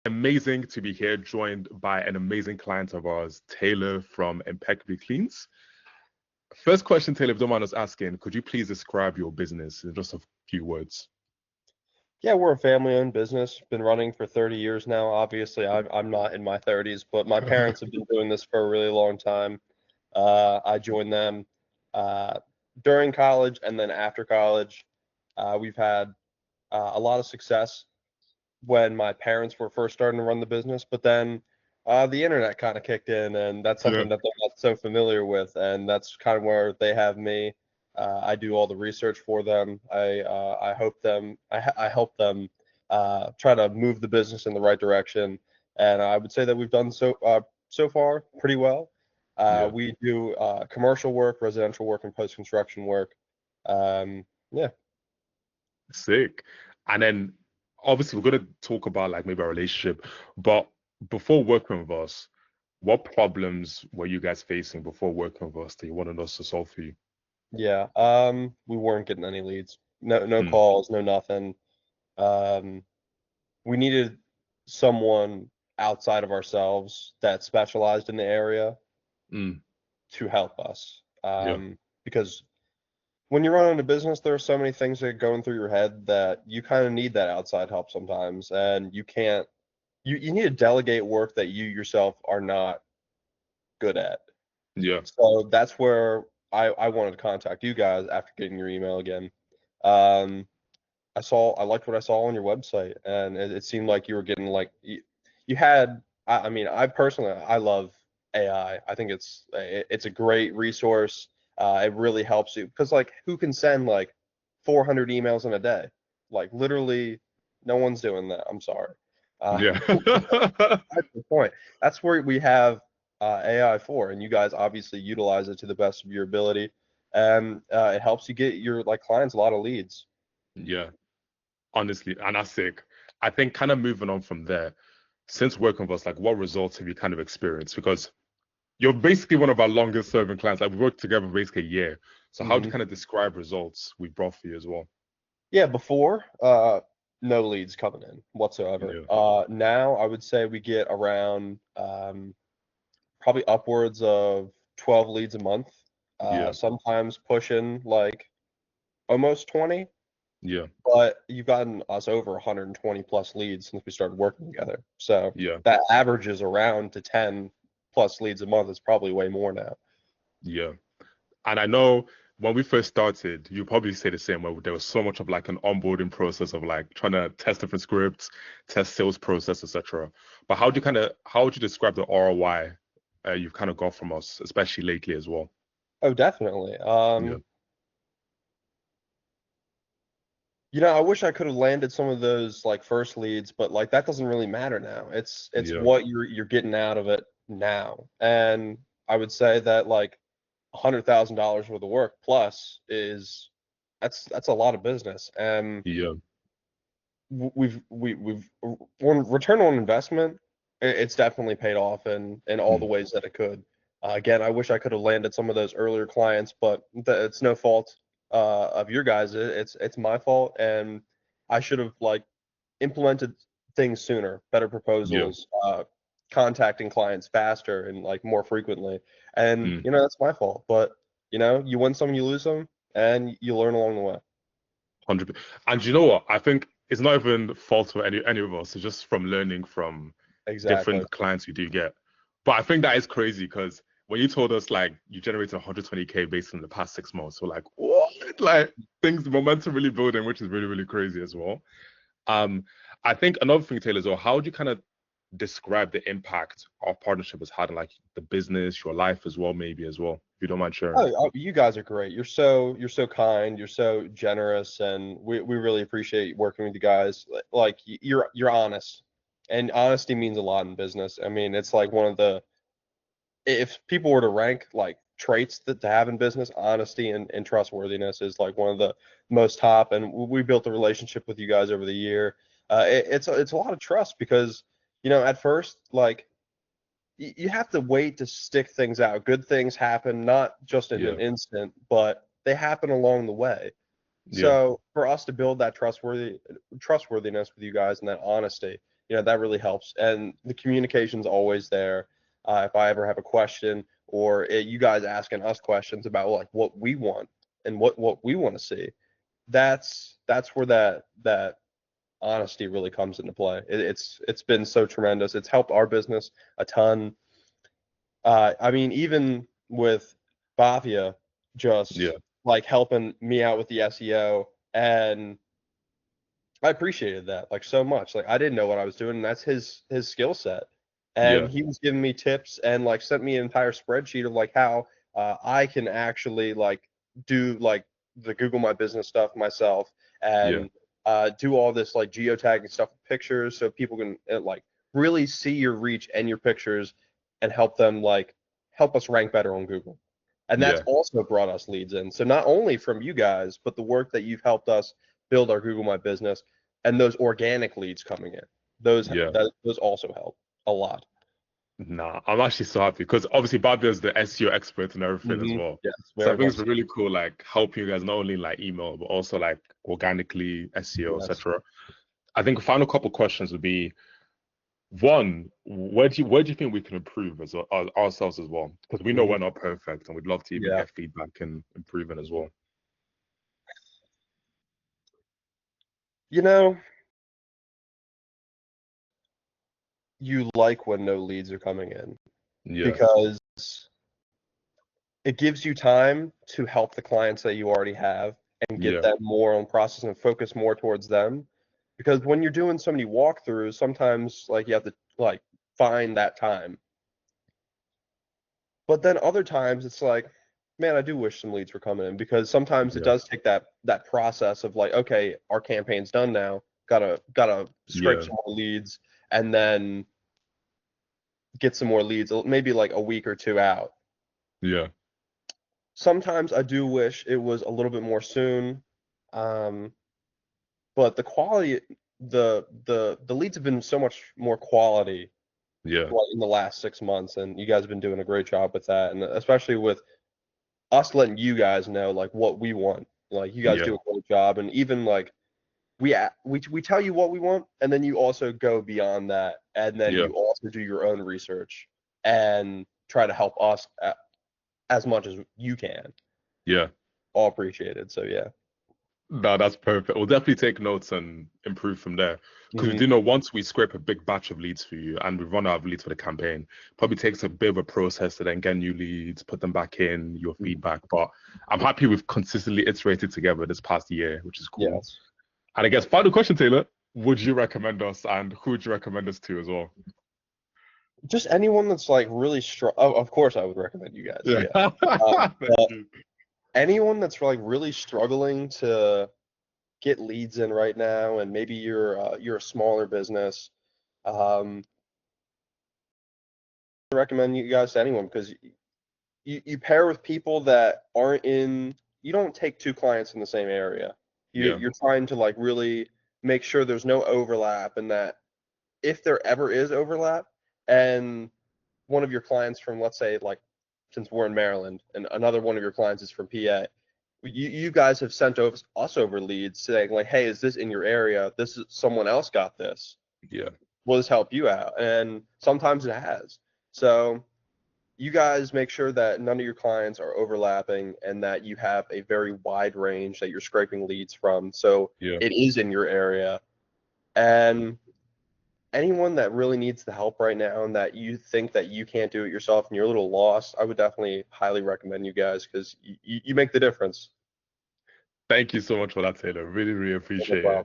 Amazing to be here, joined by an amazing client of ours, Taylor from Impeccably Cleans. First question, Taylor, if you don't mind us asking, could you please describe your business in just a few words? Yeah, we're a family-owned business. Been running for 30 years now. Obviously, I'm not in my 30s, but my parents have been doing this for a really long time. I joined them uh, during college and then after college. We've had a lot of success when my parents were first starting to run the business, but then the internet kind of kicked in, and that's Yeah, something that they're not so familiar with, and that's kind of where they have me. I do all the research for them. I help them try to move the business in the right direction, and I would say that we've done so far pretty well. yeah, We do commercial work, residential work, and post construction work. Yeah. sick. And then obviously we're gonna talk about like maybe our relationship, but before working with us, what problems were you guys facing before working with us that you wanted us to solve for you? Yeah, we weren't getting any leads. No Mm, calls, no nothing. Um, we needed someone outside of ourselves that specialized in the area mm, to help us. yeah, Because when you're running a business, there are so many things that are going through your head that you kind of need that outside help sometimes, and you can't. You need to delegate work that you yourself are not good at. yeah, So that's where I wanted to contact you guys after getting your email again. Um, I liked what I saw on your website, and it seemed like you were getting like you had. I mean, I love AI. I think it's a great resource. It really helps you because like who can send like 400 emails in a day? Like literally, no one's doing that. I'm sorry. yeah. That's the point. That's where we have AI for, and you guys obviously utilize it to the best of your ability, and it helps you get your like clients a lot of leads. Yeah, honestly, and that's sick. I think kind of moving on from there, since working with us, like what results have you kind of experienced? Because you're basically one of our longest serving clients. Like we worked together basically a year. So how do you Mhm. kind of describe results we brought for you as well? Yeah, before, no leads coming in whatsoever. Yeah. Now I would say we get around probably upwards of 12 leads a month. Yeah. Sometimes pushing like almost 20, Yeah. but you've gotten us over 120 plus leads since we started working together. So Yeah. that averages around to 10 plus leads a month. It's probably way more now. Yeah. And I know when we first started, you probably say the same, where there was so much of like an onboarding process of like trying to test different scripts, test sales process, etc. But how would you describe the ROI you've kind of got from us, especially lately as well? Oh, definitely. Yeah. I wish I could have landed some of those like first leads, but like that doesn't really matter now. It's Yeah. what you're getting out of it now. And I would say that like $100,000 worth of work plus is that's a lot of business. And Yeah. we've on return on investment, it's definitely paid off in all the Mm. ways that it could. Again, I wish I could have landed some of those earlier clients, but it's no fault of your guys. It's my fault, and I should have like implemented things sooner, better Yeah. proposals, contacting clients faster and like more frequently. And Mm. that's my fault. But you win some, you lose some, and you learn along the way. 100. And you know what? I think it's not even fault of any of us. It's just from learning from Exactly. different clients we do get. But I think that is crazy because when you told us like you generated 120K based in the past 6 months, we're like, what? Like things momentum really building, which is really, really crazy as well. Um, I think another thing, Taylor, as well, how would you kind of describe the impact our partnership has had on like the business, your life as well, maybe as well, if you don't mind sharing? You guys are great. You're so kind. You're so generous, and we really appreciate working with you guys. Like you're honest, and honesty means a lot in business. I mean, it's like one of the if people were to rank like traits that to have in business, honesty and trustworthiness is like one of the most top. And we built a relationship with you guys over the year. It's a lot of trust because at first like you have to wait to stick things out. Good things happen not just in Yeah, an instant, but they happen along the way. yeah, So for us to build that trustworthiness with you guys and that honesty, that really helps. And the communication's always there. If I ever have a question, or you guys asking us questions about like what we want and what we want to see, that's where that honesty really comes into play. It's been so tremendous. It's helped our business a ton. I mean, even with Bavia, just Yeah. like helping me out with the SEO, and I appreciated that like so much. Like I didn't know what I was doing, and that's his skill set. Yeah. And he was giving me tips and like sent me an entire spreadsheet of like how I can actually like do like the Google My Business stuff myself, Yeah. and do all this like geotagging stuff with pictures so people can like really see your reach and your pictures and help us rank better on Google. And that's Yeah. also brought us leads in. So not only from you guys, but the work that you've helped us build our Google My Business and those organic leads coming in. Yeah. Those also help a lot. Nah, I'm actually so happy because obviously Bobby is the SEO expert and everything as well. Yes, So I very think it's much. really cool, like helping you guys not only like email but also like organically SEO, Yes. etc. I think a final couple questions would be one, where do you think we can improve ourselves as well? Because we know Mhm. we're not perfect and we'd love to even Yeah. get feedback and improving as well. You know, you like when no leads are coming in Yeah. because it gives you time to help the clients that you already have and get Yeah. them more on process and focus more towards them. Because when you're doing so many walkthroughs, sometimes like you have to like find that time. But then other times it's like, man, I do wish some leads were coming in, because sometimes it Yeah. does take that process of like, okay, our campaign's done now. Gotta scrape Yeah. some more leads and then get some more leads, maybe like a week or two out. Yeah. Sometimes I do wish it was a little bit more soon. Um, but the quality, the leads have been so much more quality Yeah. like in the last 6 months, and you guys have been doing a great job with that, and especially with us letting you guys know like what we want. Like you guys Yeah. do a great job, and even like we tell you what we want, and then you also go beyond that, and then Yeah. you also do your own research and try to help us as much as you can. Yeah. All appreciated. So yeah. No, that's perfect. We'll definitely take notes and improve from there. Because we Hmm. do know once we scrape a big batch of leads for you and we run out of leads for the campaign, probably takes a bit of a process to then get new leads, put them back in, your feedback. But I'm happy we've consistently iterated together this past year, which is cool. Yes. And I guess final question, Taylor, would you recommend us and who would you recommend us to as well? Just anyone that's like really strong. Oh, of course, I would recommend you guys. Yeah. Yeah. Thank But you. anyone that's like really struggling to get leads in right now, and maybe you're a smaller business, I recommend you guys to anyone, because you pair with people that aren't in. You don't take two clients in the same area. Yeah. You're trying to like really make sure there's no overlap, and that if there ever is overlap, and one of your clients from, let's say, like, since we're in Maryland and another one of your clients is from PA, you guys have sent us over leads saying like, hey, is this in your area? This is someone else got this. Yeah. Will this help you out? And sometimes it has. So you guys make sure that none of your clients are overlapping and that you have a very wide range that you're scraping leads from. So Yeah. it is in your area. And anyone that really needs the help right now and that you think that you can't do it yourself and you're a little lost, I would definitely highly recommend you guys, because you make the difference. Thank you so much for that, Taylor. Really, really No appreciate it. problem.